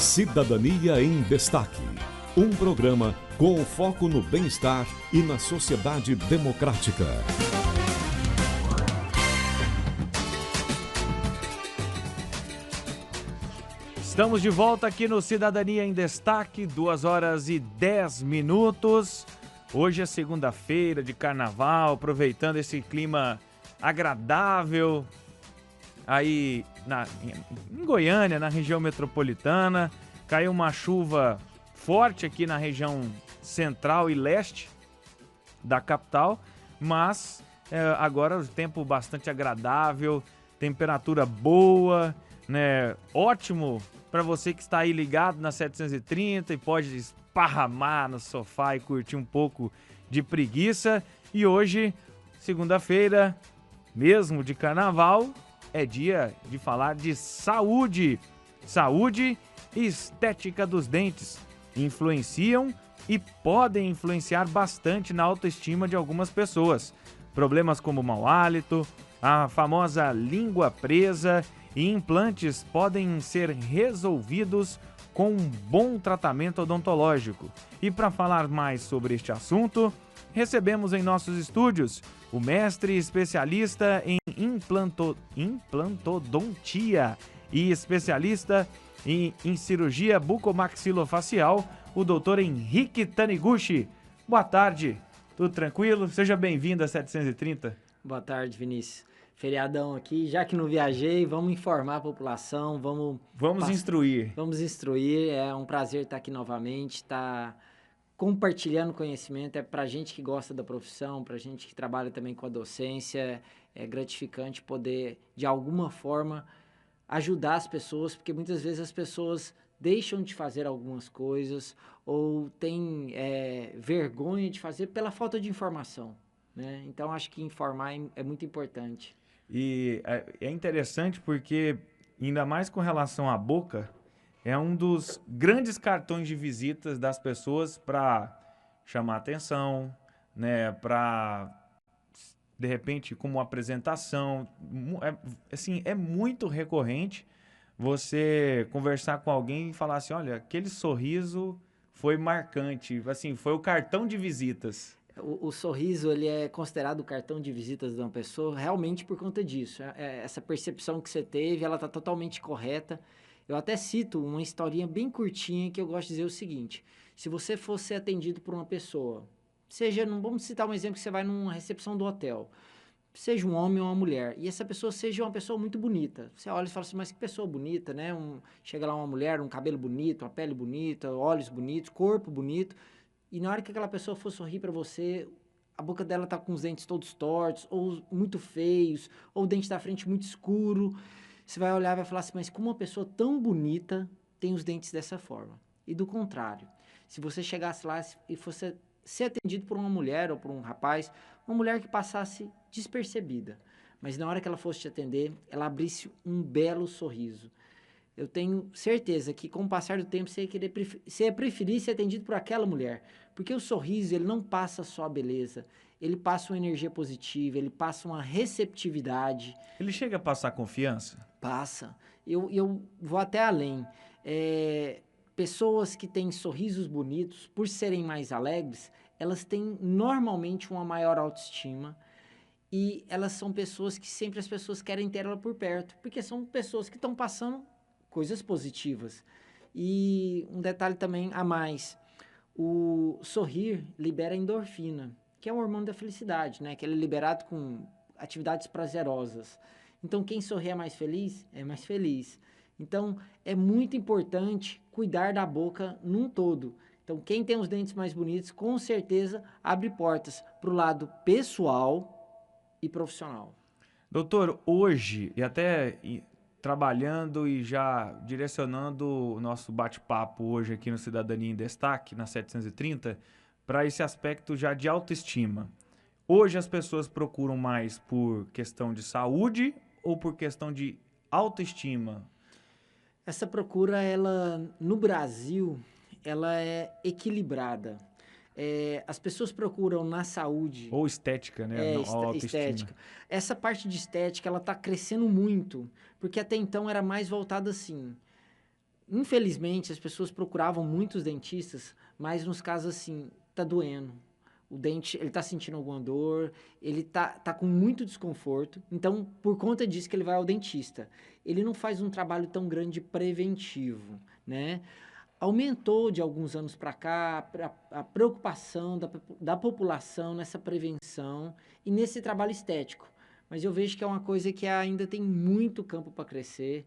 Cidadania em Destaque. Um programa com foco no bem-estar e na sociedade democrática. Estamos de volta aqui no Cidadania em Destaque, 2h10. Hoje é segunda-feira de carnaval, aproveitando esse clima agradável aí em Goiânia, na região metropolitana. Caiu uma chuva forte aqui na região central e leste da capital, mas agora o tempo bastante agradável, temperatura boa, né? Ótimo para você que está aí ligado na 730 e pode esparramar no sofá e curtir um pouco de preguiça. E hoje, segunda-feira, mesmo de carnaval, é dia de falar de saúde. Saúde e estética dos dentes influenciam e podem influenciar bastante na autoestima de algumas pessoas. Problemas como mau hálito, a famosa língua presa e implantes podem ser resolvidos com um bom tratamento odontológico. E para falar mais sobre este assunto, recebemos em nossos estúdios o mestre especialista em implantodontia e especialista em cirurgia bucomaxilofacial, o Dr. Henrique Taniguchi. Boa tarde, tudo tranquilo? Seja bem-vindo a 730. Boa tarde, Vinícius. Feriadão aqui, já que não viajei, vamos informar a população, vamos instruir. Vamos instruir, é um prazer estar aqui novamente, estar compartilhando conhecimento, é pra gente que gosta da profissão, pra gente que trabalha também com a docência, é gratificante poder, de alguma forma, ajudar as pessoas, porque muitas vezes as pessoas deixam de fazer algumas coisas ou têm vergonha de fazer pela falta de informação, né? Então, acho que informar é muito importante. E é interessante porque, ainda mais com relação à boca, é um dos grandes cartões de visitas das pessoas para chamar atenção, né? Para, de repente, como apresentação. É muito recorrente você conversar com alguém e falar assim, olha, aquele sorriso foi marcante, assim, foi o cartão de visitas. O sorriso, ele é considerado o cartão de visitas de uma pessoa realmente por conta disso. Essa percepção que você teve, ela está totalmente correta. Eu até cito uma historinha bem curtinha que eu gosto de dizer o seguinte. Se você fosse atendido por uma pessoa, vamos citar um exemplo que você vai numa recepção do hotel, seja um homem ou uma mulher, e essa pessoa seja uma pessoa muito bonita. Você olha e fala assim, mas que pessoa bonita, né? Chega lá uma mulher, um cabelo bonito, uma pele bonita, olhos bonitos, corpo bonito. E na hora que aquela pessoa for sorrir para você, a boca dela tá com os dentes todos tortos, ou muito feios, ou o dente da frente muito escuro. Você vai olhar e vai falar assim, mas como uma pessoa tão bonita tem os dentes dessa forma? E do contrário, se você chegasse lá e fosse ser atendido por uma mulher ou por um rapaz, uma mulher que passasse despercebida, mas na hora que ela fosse te atender, ela abrisse um belo sorriso. Eu tenho certeza que com o passar do tempo você ia preferir ser atendido por aquela mulher. Porque o sorriso, ele não passa só a beleza. Ele passa uma energia positiva, ele passa uma receptividade. Ele chega a passar confiança? Passa. Eu vou até além. Pessoas que têm sorrisos bonitos, por serem mais alegres, elas têm normalmente uma maior autoestima. E elas são pessoas que sempre as pessoas querem ter ela por perto. Porque são pessoas que estão passando coisas positivas. E um detalhe também a mais, o sorrir libera endorfina, que é o hormônio da felicidade, né? Que ele é liberado com atividades prazerosas. Então, quem sorri é mais feliz? É mais feliz. Então, é muito importante cuidar da boca num todo. Então, quem tem os dentes mais bonitos, com certeza, abre portas para o lado pessoal e profissional. Doutor, hoje, e até trabalhando e já direcionando o nosso bate-papo hoje aqui no Cidadania em Destaque, na 730, para esse aspecto já de autoestima. Hoje as pessoas procuram mais por questão de saúde ou por questão de autoestima? Essa procura, ela, no Brasil, ela é equilibrada. As pessoas procuram na saúde... Ou estética, né? Estética. Essa parte de estética, ela está crescendo muito, porque até então era mais voltada assim. infelizmente, as pessoas procuravam muitos dentistas, mas nos casos assim, tá doendo. O dente, ele tá sentindo alguma dor, ele tá com muito desconforto. Então, por conta disso que ele vai ao dentista. Ele não faz um trabalho tão grande preventivo, né? Aumentou de alguns anos para cá a preocupação da população nessa prevenção e nesse trabalho estético. Mas eu vejo que é uma coisa que ainda tem muito campo para crescer.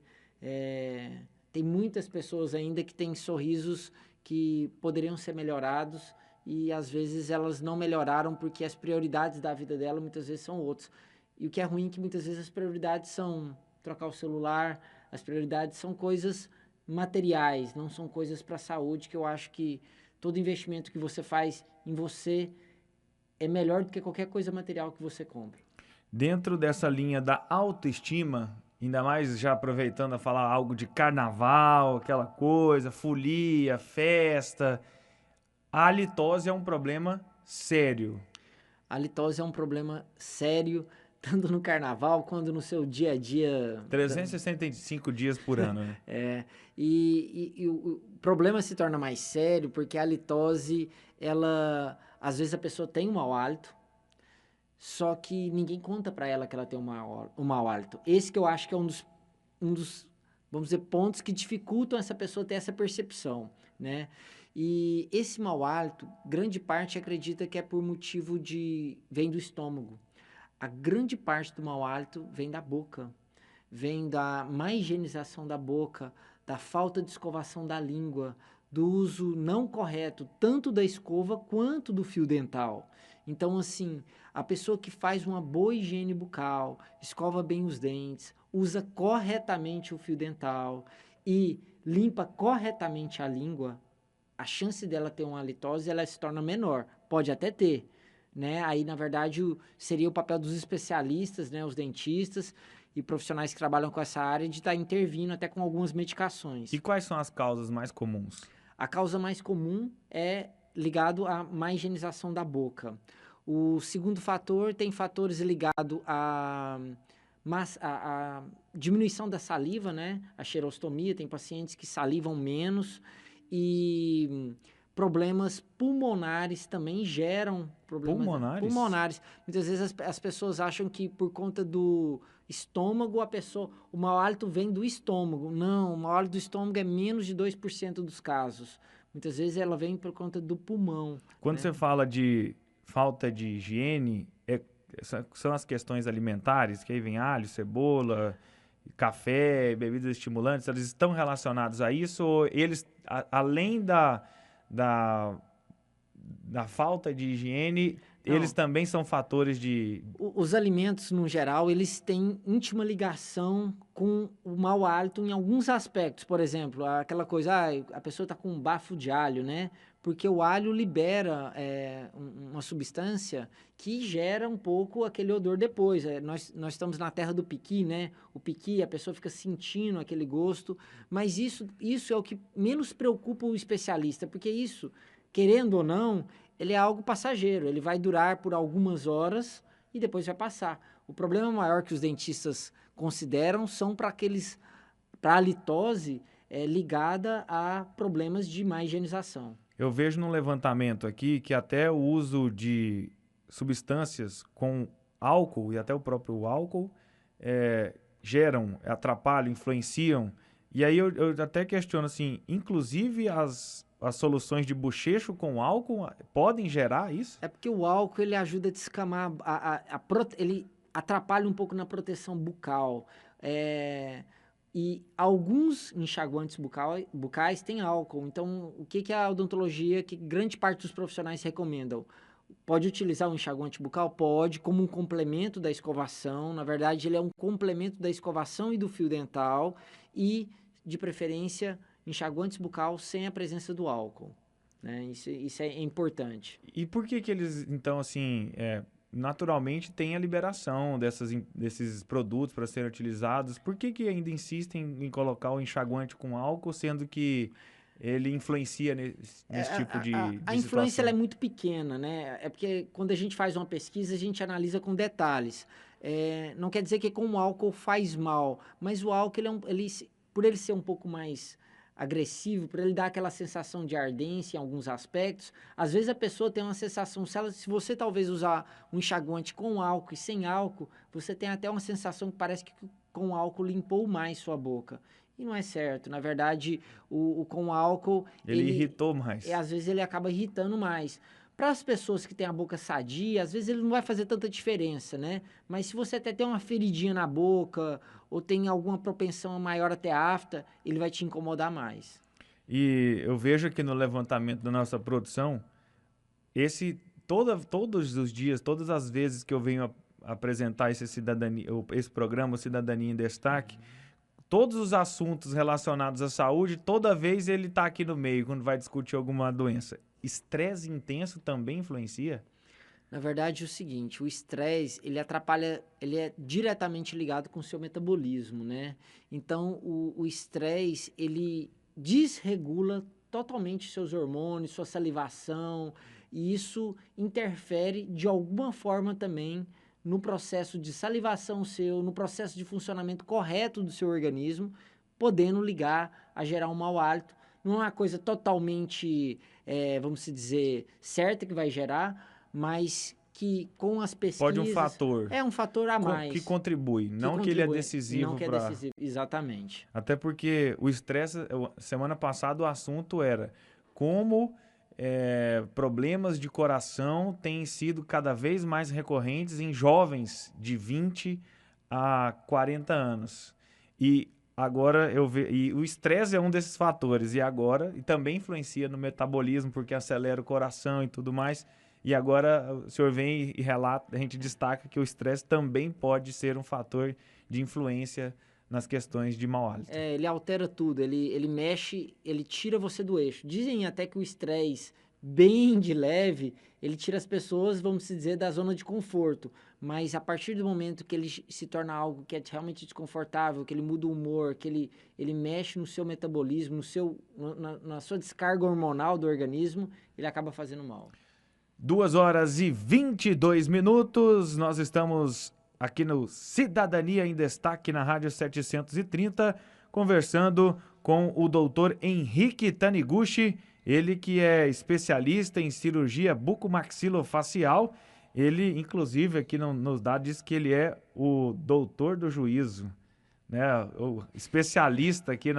Tem muitas pessoas ainda que têm sorrisos que poderiam ser melhorados e às vezes elas não melhoraram porque as prioridades da vida dela muitas vezes são outras. E o que é ruim é que muitas vezes as prioridades são trocar o celular, as prioridades são coisas materiais, não são coisas para a saúde, que eu acho que todo investimento que você faz em você é melhor do que qualquer coisa material que você compra. Dentro dessa linha da autoestima, ainda mais já aproveitando a falar algo de carnaval, aquela coisa, folia, festa, a halitose é um problema sério. A halitose é um problema sério, tanto no carnaval quanto no seu dia a dia. 365 dias por ano, né? E o problema se torna mais sério porque a halitose, ela, às vezes a pessoa tem um mau hálito, só que ninguém conta para ela que ela tem um mau hálito. Esse que eu acho que é um dos, vamos dizer, pontos que dificultam essa pessoa ter essa percepção, né? E esse mau hálito, grande parte acredita que é por motivo vem do estômago. A grande parte do mau hálito vem da boca, vem da má higienização da boca, da falta de escovação da língua, do uso não correto tanto da escova quanto do fio dental. Então, assim, a pessoa que faz uma boa higiene bucal, escova bem os dentes, usa corretamente o fio dental e limpa corretamente a língua, a chance dela ter uma halitose ela se torna menor. Pode até ter, né? Aí, na verdade, seria o papel dos especialistas, né? Os dentistas e profissionais que trabalham com essa área de estar intervindo até com algumas medicações. E quais são as causas mais comuns? A causa mais comum é ligado à má higienização da boca. O segundo fator tem fatores ligados à diminuição da saliva, né? A xerostomia, tem pacientes que salivam menos e problemas pulmonares também geram problemas pulmonares. Muitas vezes as pessoas acham que por conta do estômago, o mau hálito vem do estômago. Não, o mau hálito do estômago é menos de 2% dos casos. Muitas vezes ela vem por conta do pulmão. Quando você fala de falta de higiene, são as questões alimentares, que aí vem alho, cebola, café, bebidas estimulantes, eles estão relacionados a isso ou eles, além da falta de higiene, eles também são fatores de... Os alimentos, no geral, eles têm íntima ligação com o mau hálito em alguns aspectos. Por exemplo, aquela coisa, a pessoa está com um bafo de alho, né? Porque o alho libera uma substância que gera um pouco aquele odor depois. Nós estamos na terra do piqui, né? O piqui, a pessoa fica sentindo aquele gosto. Mas isso é o que menos preocupa o especialista, porque isso, querendo ou não, ele é algo passageiro, ele vai durar por algumas horas e depois vai passar. O problema maior que os dentistas consideram são para a halitose ligada a problemas de má higienização. Eu vejo num levantamento aqui que até o uso de substâncias com álcool e até o próprio álcool geram, atrapalham, influenciam. E aí eu até questiono assim, inclusive as soluções de bochecho com álcool podem gerar isso? É porque o álcool ele ajuda a descamar, ele atrapalha um pouco na proteção bucal. E alguns enxaguantes bucais têm álcool. Então, o que a odontologia, que grande parte dos profissionais recomendam? Pode utilizar o enxaguante bucal? Pode, como um complemento da escovação. Na verdade, ele é um complemento da escovação e do fio dental. E, de preferência, enxaguantes bucal sem a presença do álcool, né? Isso é importante. E por que eles, então, assim, naturalmente tem a liberação desses produtos para serem utilizados? Por que ainda insistem em colocar o enxaguante com álcool, sendo que ele influencia nesse tipo de a influência ela é muito pequena, né? É porque quando a gente faz uma pesquisa, a gente analisa com detalhes. Não quer dizer que com o álcool faz mal, mas o álcool, por ele ser um pouco mais agressivo, por ele dar aquela sensação de ardência em alguns aspectos, às vezes a pessoa tem uma sensação, se você talvez usar um enxaguante com álcool e sem álcool, você tem até uma sensação que parece que com álcool limpou mais sua boca. E não é certo. Na verdade, o com álcool... Ele irritou mais. Às vezes ele acaba irritando mais. Para as pessoas que têm a boca sadia, às vezes ele não vai fazer tanta diferença, né? Mas se você até tem uma feridinha na boca ou tem alguma propensão maior até afta, ele vai te incomodar mais. E eu vejo aqui no levantamento da nossa produção, todos os dias, todas as vezes que eu venho apresentar esse programa Cidadania em Destaque, todos os assuntos relacionados à saúde, toda vez ele está aqui no meio, quando vai discutir alguma doença. Estresse intenso também influencia? Na verdade, é o seguinte, o estresse, ele atrapalha, ele é diretamente ligado com o seu metabolismo, né? Então, o estresse, ele desregula totalmente seus hormônios, sua salivação, e isso interfere de alguma forma também no processo de salivação seu, no processo de funcionamento correto do seu organismo, podendo ligar a gerar um mau hálito. Não é uma coisa totalmente, vamos dizer, certa que vai gerar, mas que com as pesquisas... Pode um fator. É um fator a mais. Que contribui, não que ele é decisivo. Não que é decisivo, exatamente. Até porque o estresse, semana passada o assunto era como problemas de coração têm sido cada vez mais recorrentes em jovens de 20 a 40 anos. E agora e o estresse é um desses fatores, e também influencia no metabolismo, porque acelera o coração e tudo mais. E agora o senhor vem e relata, a gente destaca que o estresse também pode ser um fator de influência nas questões de mau hálito. Ele altera tudo, ele mexe, ele tira você do eixo. Dizem até que o estresse bem de leve, ele tira as pessoas, vamos dizer, da zona de conforto. Mas a partir do momento que ele se torna algo que é realmente desconfortável, que ele muda o humor, que ele mexe no seu metabolismo, na sua descarga hormonal do organismo, ele acaba fazendo mal. 2h22, nós estamos aqui no Cidadania em Destaque na Rádio 730, conversando com o doutor Henrique Taniguchi, ele que é especialista em cirurgia bucomaxilofacial. Ele, inclusive, aqui nos dados, diz que ele é o doutor do juízo, né? O especialista aqui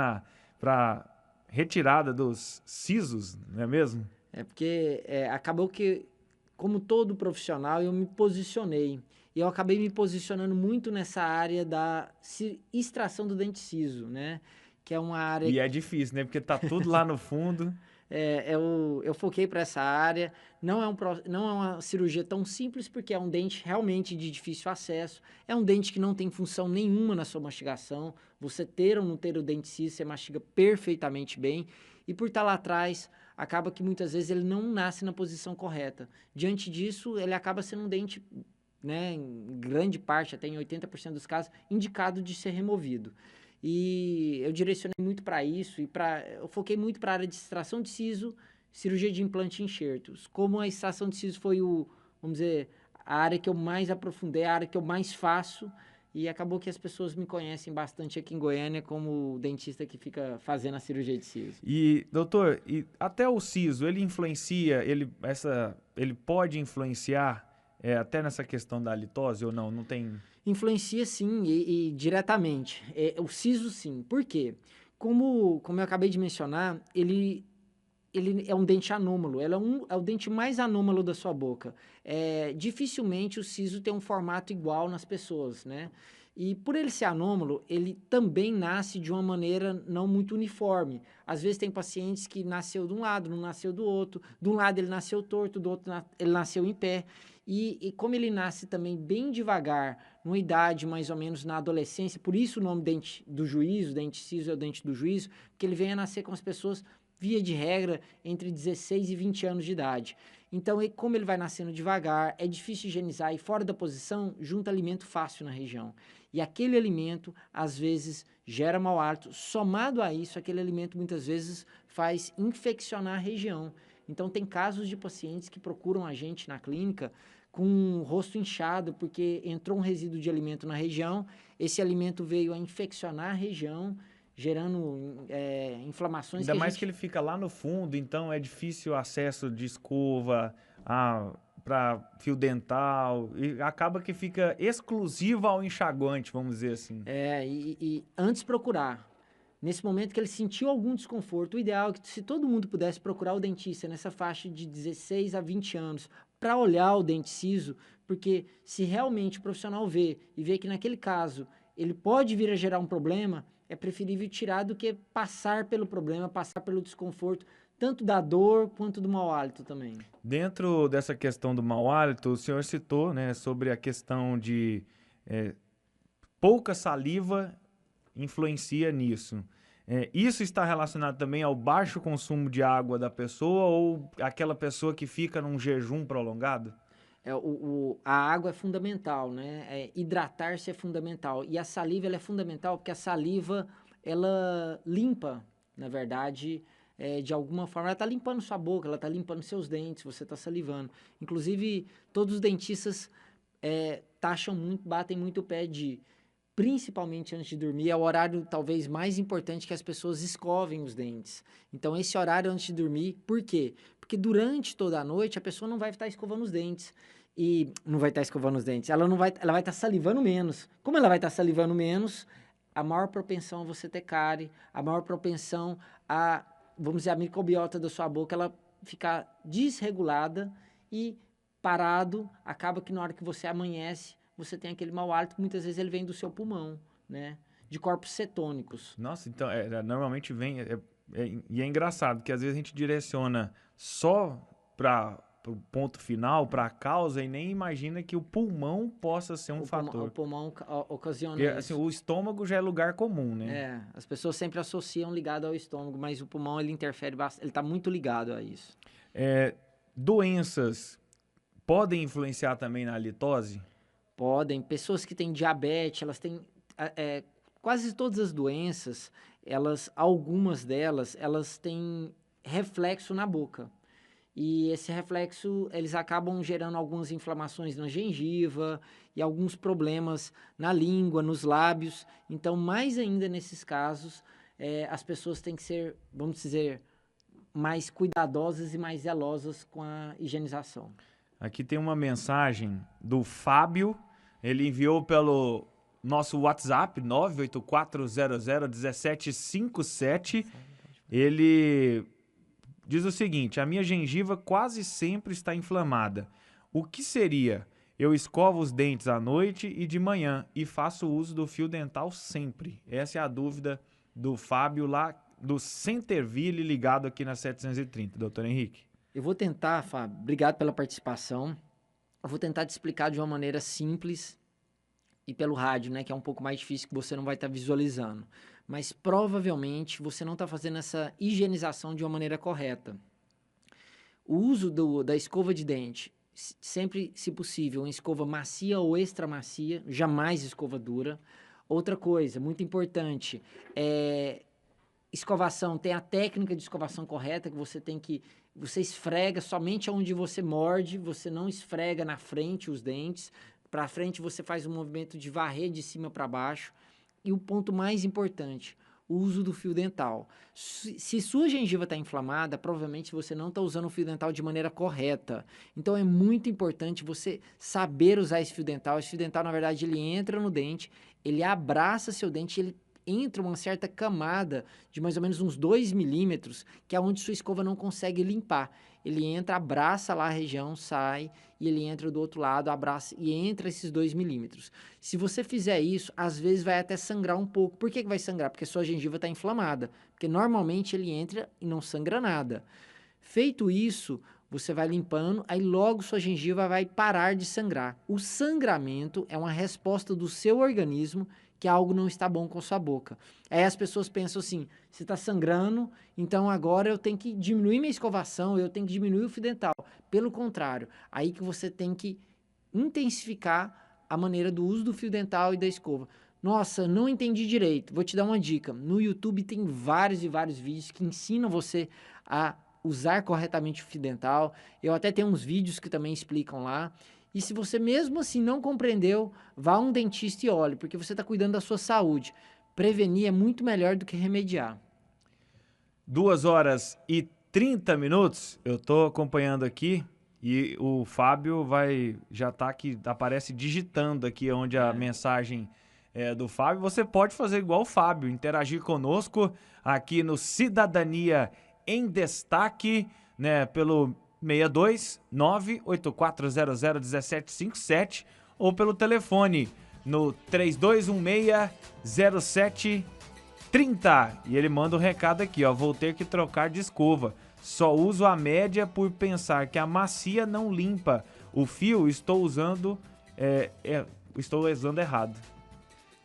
para retirada dos sisos, não é mesmo? Porque acabou que, como todo profissional, eu me posicionei. E eu acabei me posicionando muito nessa área da extração do dente ciso, né? Que é uma área... E é difícil, né? Porque tá tudo lá no fundo. Eu foquei para essa área. Não é uma cirurgia tão simples, porque é um dente realmente de difícil acesso. É um dente que não tem função nenhuma na sua mastigação. Você ter ou não ter o dente ciso, você mastiga perfeitamente bem. E por estar lá atrás, acaba que muitas vezes ele não nasce na posição correta. Diante disso, ele acaba sendo um dente, né, em grande parte, até em 80% dos casos, indicado de ser removido. E eu direcionei muito para isso, eu foquei muito para a área de extração de siso, cirurgia de implante e enxertos. Como a extração de siso foi vamos dizer, a área que eu mais aprofundei, a área que eu mais faço, e acabou que as pessoas me conhecem bastante aqui em Goiânia como o dentista que fica fazendo a cirurgia de siso. E, doutor, até o siso, ele influencia, ele pode influenciar até nessa questão da halitose ou não? Não tem... Influencia sim, e diretamente. O siso sim. Por quê? Como eu acabei de mencionar, ele é um dente anômalo. Ele é o dente mais anômalo da sua boca. Dificilmente o siso tem um formato igual nas pessoas, né? E por ele ser anômalo, ele também nasce de uma maneira não muito uniforme. Às vezes tem pacientes que nasceu de um lado, não nasceu do outro. De um lado ele nasceu torto, do outro ele nasceu em pé. E como ele nasce também bem devagar, numa idade mais ou menos na adolescência, por isso o nome dente do juízo, dente ciso é o dente do juízo, porque ele vem a nascer com as pessoas, via de regra, entre 16 e 20 anos de idade. Então, como ele vai nascendo devagar, é difícil higienizar e fora da posição, junta alimento fácil na região. E aquele alimento, às vezes, gera mau hálito. Somado a isso, aquele alimento, muitas vezes, faz infeccionar a região. Então, tem casos de pacientes que procuram a gente na clínica com o rosto inchado, porque entrou um resíduo de alimento na região, esse alimento veio a infeccionar a região, gerando inflamações. Ainda mais que ele fica lá no fundo, então é difícil o acesso de escova para fio dental, e acaba que fica exclusivo ao enxaguante, vamos dizer assim. E antes procurar. Nesse momento que ele sentiu algum desconforto, o ideal é que se todo mundo pudesse procurar o dentista nessa faixa de 16 a 20 anos para olhar o dente ciso, porque se realmente o profissional vê e vê que naquele caso ele pode vir a gerar um problema, é preferível tirar do que passar pelo problema, passar pelo desconforto, tanto da dor quanto do mau hálito também. Dentro dessa questão do mau hálito, o senhor citou, né, sobre a questão de pouca saliva influencia nisso. Isso está relacionado também ao baixo consumo de água da pessoa ou aquela pessoa que fica num jejum prolongado? A água é fundamental, né? Hidratar-se é fundamental. E a saliva ela é fundamental porque a saliva ela limpa, na verdade, de alguma forma. Ela está limpando sua boca, ela está limpando seus dentes, você está salivando. Inclusive, todos os dentistas taxam muito, batem muito o pé de, principalmente antes de dormir, é o horário talvez mais importante que as pessoas escovem os dentes. Então, esse horário antes de dormir, por quê? Porque durante toda a noite a pessoa não vai estar escovando os dentes. E não vai estar escovando os dentes, ela vai estar salivando menos. Como ela vai estar salivando menos, a maior propensão a você ter cárie, a maior propensão a, vamos dizer, a microbiota da sua boca, ela ficar desregulada e parado, acaba que na hora que você amanhece, você tem aquele mau hálito que muitas vezes ele vem do seu pulmão, né? De corpos cetônicos. Nossa, então, normalmente vem... e é engraçado, que às vezes a gente direciona só para o ponto final, para a causa, e nem imagina que o pulmão possa ser um fator. O pulmão ocasiona Porque, isso. assim, o estômago já é lugar comum, né? As pessoas sempre associam ligado ao estômago, mas o pulmão ele interfere bastante, ele está muito ligado a isso. Doenças podem influenciar também na halitose? Podem. Pessoas que têm diabetes, elas têm... quase todas as doenças, algumas delas, elas têm reflexo na boca. E esse reflexo, eles acabam gerando algumas inflamações na gengiva e alguns problemas na língua, nos lábios. Então, mais ainda nesses casos, as pessoas têm que ser, vamos dizer, mais cuidadosas e mais zelosas com a higienização. Aqui tem uma mensagem do Fábio. Ele enviou pelo nosso WhatsApp, 984001757. Ele diz o seguinte: a minha gengiva quase sempre está inflamada. O que seria? Eu escovo os dentes à noite e de manhã e faço uso do fio dental sempre. Essa é a dúvida do Fábio lá do Centerville, ligado aqui na 730. Doutor Henrique. Eu vou tentar, Fábio, obrigado pela participação. Eu vou tentar te explicar de uma maneira simples e pelo rádio, né, que é um pouco mais difícil, que você não vai estar visualizando. Mas provavelmente você não está fazendo essa higienização de uma maneira correta. O uso da escova de dente, sempre, se possível, uma escova macia ou extra macia, jamais escova dura. Outra coisa, muito importante, escovação, tem a técnica de escovação correta, que você esfrega somente onde você morde, você não esfrega na frente os dentes. Para frente você faz um movimento de varrer de cima para baixo. E o ponto mais importante, o uso do fio dental. Se sua gengiva está inflamada, provavelmente você não está usando o fio dental de maneira correta. Então é muito importante você saber usar esse fio dental. Esse fio dental, na verdade, ele entra no dente, ele abraça seu dente, ele entra uma certa camada de mais ou menos uns 2 milímetros, que é onde sua escova não consegue limpar. Ele entra, abraça lá a região, sai, e ele entra do outro lado, abraça e entra esses 2 milímetros. Se você fizer isso, às vezes vai até sangrar um pouco. Por que vai sangrar? Porque sua gengiva está inflamada. Porque normalmente ele entra e não sangra nada. Feito isso, você vai limpando, aí logo sua gengiva vai parar de sangrar. O sangramento é uma resposta do seu organismo que algo não está bom com sua boca. Aí as pessoas pensam assim, você está sangrando, então agora eu tenho que diminuir minha escovação, eu tenho que diminuir o fio dental. Pelo contrário, aí que você tem que intensificar a maneira do uso do fio dental e da escova. Nossa, não entendi direito. Vou te dar uma dica. No YouTube tem vários e vários vídeos que ensinam você a usar corretamente o fio dental. Eu até tenho uns vídeos que também explicam lá. E se você mesmo assim não compreendeu, vá a um dentista e olhe, porque você está cuidando da sua saúde. prevenir é muito melhor do que remediar. 2h30, eu tô acompanhando aqui e o Fábio já tá aqui, aparece digitando aqui onde a mensagem é do Fábio. Você pode fazer igual o Fábio, interagir conosco aqui no Cidadania em Destaque, né, pelo 62 984001757 ou pelo telefone no 3216-0730. E ele manda um recado aqui, ó: vou ter que trocar de escova. Só uso a média por pensar que a macia não limpa o fio. Estou usando errado.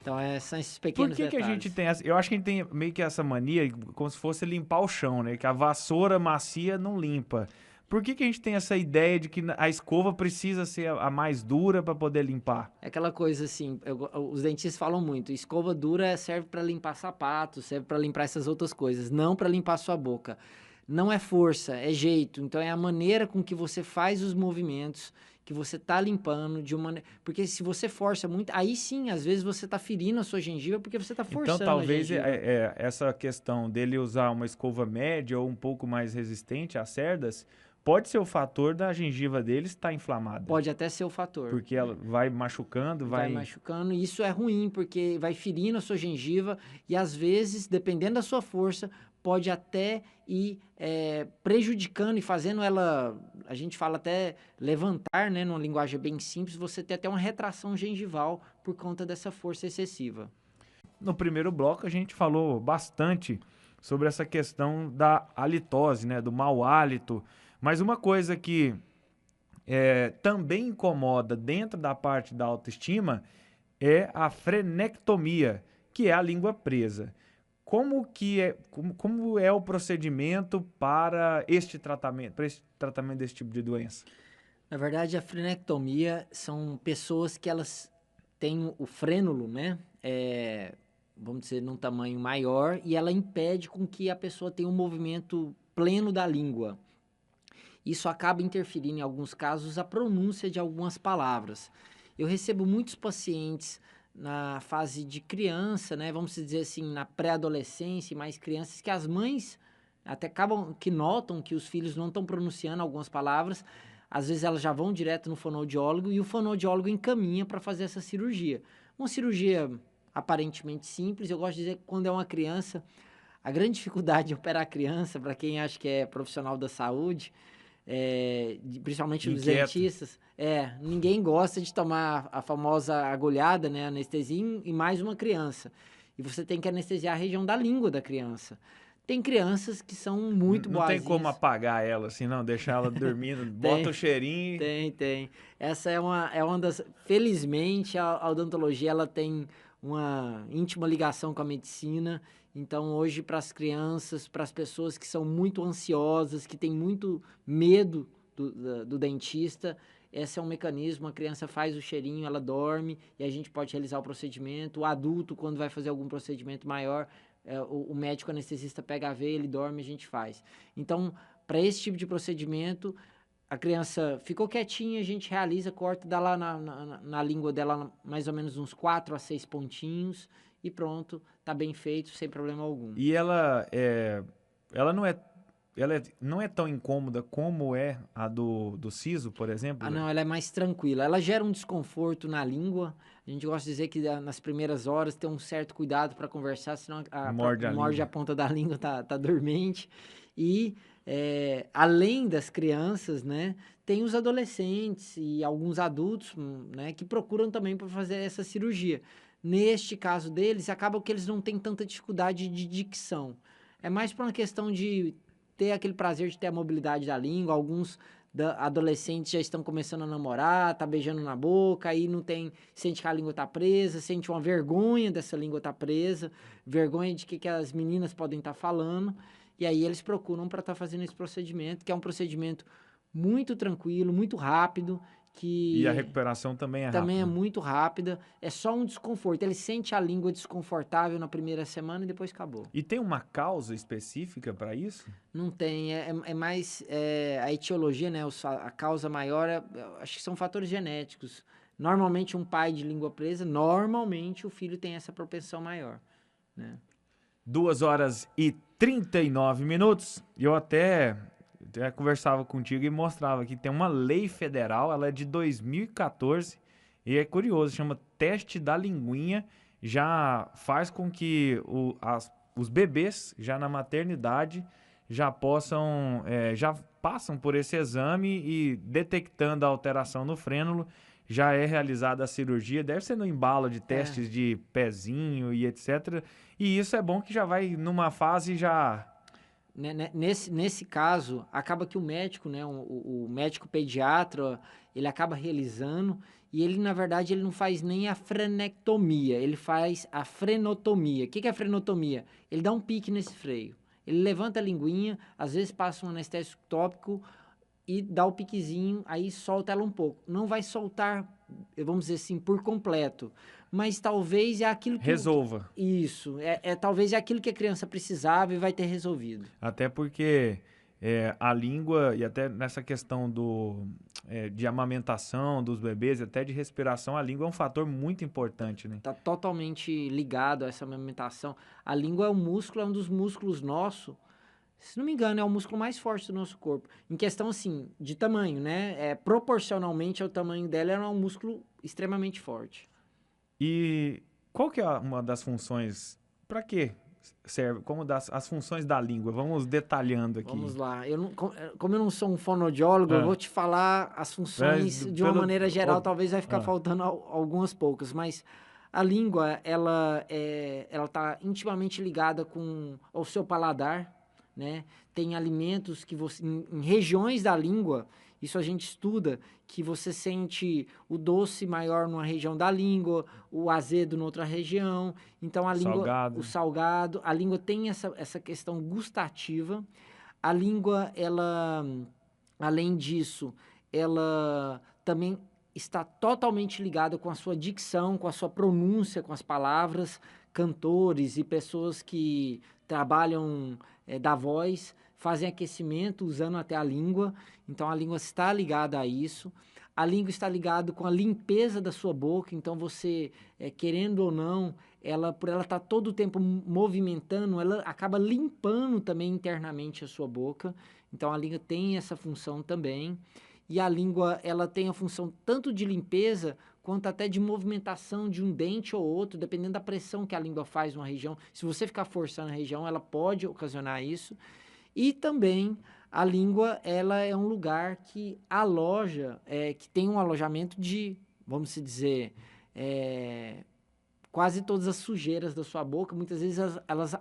Então, são esses pequenos detalhes. Por que a gente tem essa? Eu acho que a gente tem meio que essa mania, como se fosse limpar o chão, né? Que a vassoura macia não limpa. Por que a gente tem essa ideia de que a escova precisa ser a mais dura para poder limpar? É aquela coisa assim, os dentistas falam muito, escova dura serve para limpar sapatos, serve para limpar essas outras coisas, não para limpar sua boca. Não é força, é jeito. Então é a maneira com que você faz os movimentos, que você tá limpando de uma maneira... Porque se você força muito, aí sim, às vezes você tá ferindo a sua gengiva porque você tá forçando então, talvez a gengiva. Essa questão dele usar uma escova média ou um pouco mais resistente às cerdas pode ser o fator da gengiva dele estar inflamada. Pode até ser o fator. Porque ela vai machucando, vai machucando, e isso é ruim, porque vai ferindo a sua gengiva e às vezes, dependendo da sua força, pode até ir prejudicando e fazendo ela, a gente fala até levantar, né, numa linguagem bem simples, você ter até uma retração gengival por conta dessa força excessiva. No primeiro bloco a gente falou bastante sobre essa questão da halitose, né, do mau hálito, mas uma coisa que também incomoda dentro da parte da autoestima é a frenectomia, que é a língua presa. Como é o procedimento para este tratamento desse tipo de doença? Na verdade, a frenectomia são pessoas que elas têm o frênulo, né? Vamos dizer, num tamanho maior, e ela impede com que a pessoa tenha um movimento pleno da língua. Isso acaba interferindo, em alguns casos, a pronúncia de algumas palavras. Eu recebo muitos pacientes na fase de criança, né? Vamos dizer assim, na pré-adolescência, mais crianças, que as mães até acabam que notam que os filhos não estão pronunciando algumas palavras. Às vezes elas já vão direto no fonoaudiólogo e o fonoaudiólogo encaminha para fazer essa cirurgia. Uma cirurgia aparentemente simples. Eu gosto de dizer que quando é uma criança, a grande dificuldade de operar a criança, para quem acha que é profissional da saúde, principalmente os dentistas, ninguém gosta de tomar a famosa agulhada, né, anestesia em mais uma criança. E você tem que anestesiar a região da língua da criança. Tem crianças que são muito boazinhas. Não tem como apagar ela, assim, não, deixar ela dormindo, bota o cheirinho. Tem. Essa é uma das... Felizmente, a odontologia, ela tem uma íntima ligação com a medicina. Então, hoje, para as crianças, para as pessoas que são muito ansiosas, que têm muito medo do dentista, esse é um mecanismo. A criança faz o cheirinho, ela dorme e a gente pode realizar o procedimento. O adulto, quando vai fazer algum procedimento maior, o médico anestesista pega a veia, ele dorme e a gente faz. Então, para esse tipo de procedimento, a criança ficou quietinha, a gente realiza, corta, dá lá na língua dela mais ou menos uns 4 a 6 pontinhos e pronto, tá bem feito, sem problema algum. E ela não é tão incômoda como é a do siso, por exemplo? Não, ela é mais tranquila. Ela gera um desconforto na língua. A gente gosta de dizer que nas primeiras horas tem um certo cuidado para conversar, senão morde a ponta da língua, tá dormente. E além das crianças, né, tem os adolescentes e alguns adultos, né, que procuram também para fazer essa cirurgia. Neste caso deles, acaba que eles não têm tanta dificuldade de dicção. É mais para uma questão de ter aquele prazer de ter a mobilidade da língua. Alguns adolescentes já estão começando a namorar, tá beijando na boca, aí sente que a língua tá presa, sente uma vergonha dessa língua tá presa, vergonha de que as meninas podem estar falando, e aí eles procuram para estar fazendo esse procedimento, que é um procedimento muito tranquilo, muito rápido, E a recuperação também é rápida. Também é muito rápida, é só um desconforto. Ele sente a língua desconfortável na primeira semana e depois acabou. E tem uma causa específica para isso? Não tem, é mais a etiologia, né? A causa maior, acho que são fatores genéticos. Normalmente um pai de língua presa, normalmente o filho tem essa propensão maior. né? 2h39. Eu até conversava contigo e mostrava que tem uma lei federal, ela é de 2014, e é curioso, chama teste da linguinha, já faz com que os bebês, já na maternidade, já já passam por esse exame e detectando a alteração no frênulo, já é realizada a cirurgia, deve ser no embalo de testes de pezinho e etc. E isso é bom que já vai numa fase já... Nesse caso, acaba que o médico, né, o médico pediatra, ele acaba realizando e ele, na verdade, ele não faz nem a frenectomia, ele faz a frenotomia. O que é a frenotomia? Ele dá um pique nesse freio. Ele levanta a linguinha, às vezes passa um anestésico tópico e dá o piquezinho, aí solta ela um pouco. Não vai soltar, vamos dizer assim, por completo, mas talvez é aquilo que... Resolva. Isso, talvez é aquilo que a criança precisava e vai ter resolvido. Até porque a língua, e até nessa questão de amamentação dos bebês, até de respiração, a língua é um fator muito importante, né? Está totalmente ligado a essa amamentação. A língua é um dos músculos nossos, se não me engano, é o músculo mais forte do nosso corpo. Em questão, assim, de tamanho, né? Proporcionalmente ao tamanho dela, é um músculo extremamente forte. E qual que é uma das funções? Para que serve? As funções da língua? Vamos detalhando aqui. Vamos lá. Como eu não sou um fonoaudiólogo, eu vou te falar as funções de uma maneira geral. Talvez vai ficar faltando algumas poucas, mas a língua, ela está intimamente ligada ao seu paladar, né? Tem alimentos que você, em regiões da língua, isso a gente estuda, que você sente o doce maior numa região da língua, o azedo noutra região. Então, a língua, o salgado, a língua tem essa questão gustativa. A língua, ela, além disso, ela também está totalmente ligada com a sua dicção, com a sua pronúncia, com as palavras. Cantores e pessoas que trabalham da voz, fazem aquecimento usando até a língua, então a língua está ligada a isso. A língua está ligada com a limpeza da sua boca, então você, querendo ou não, por ela estar todo o tempo movimentando, ela acaba limpando também internamente a sua boca, então a língua tem essa função também. E a língua, ela tem a função tanto de limpeza, quanto até de movimentação de um dente ou outro, dependendo da pressão que a língua faz numa região. Se você ficar forçando a região, ela pode ocasionar isso. E também a língua, ela é um lugar que aloja, que tem um alojamento de, vamos dizer, quase todas as sujeiras da sua boca. Muitas vezes elas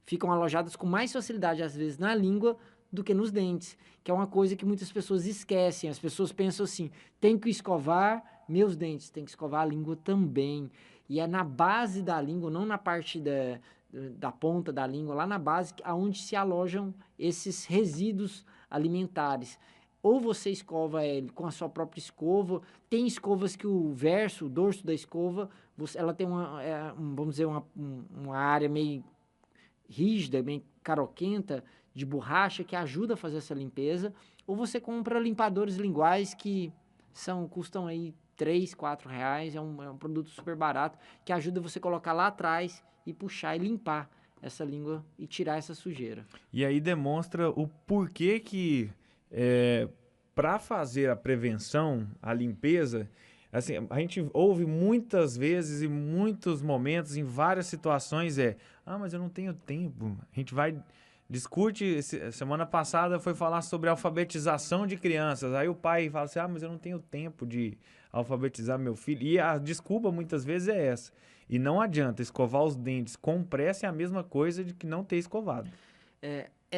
ficam alojadas com mais facilidade, às vezes, na língua do que nos dentes, que é uma coisa que muitas pessoas esquecem. As pessoas pensam assim, tem que escovar meus dentes, tem que escovar a língua também. E é na base da língua, não na parte da ponta da língua, lá na base, aonde se alojam esses resíduos alimentares. Ou você escova ele com a sua própria escova. Tem escovas que o dorso da escova, ela tem vamos dizer, uma área meio rígida, meio caroquenta, de borracha, que ajuda a fazer essa limpeza. Ou você compra limpadores linguais que custam aí R$3, R$4, é um produto super barato, que ajuda você a colocar lá atrás e puxar e limpar essa língua e tirar essa sujeira. E aí demonstra o porquê que, para fazer a prevenção, a limpeza, assim, a gente ouve muitas vezes, em muitos momentos, em várias situações, mas eu não tenho tempo. A gente discute, semana passada foi falar sobre alfabetização de crianças. Aí o pai fala assim, mas eu não tenho tempo de alfabetizar meu filho. E a desculpa muitas vezes é essa. E não adianta, escovar os dentes com pressa é a mesma coisa de que não ter escovado.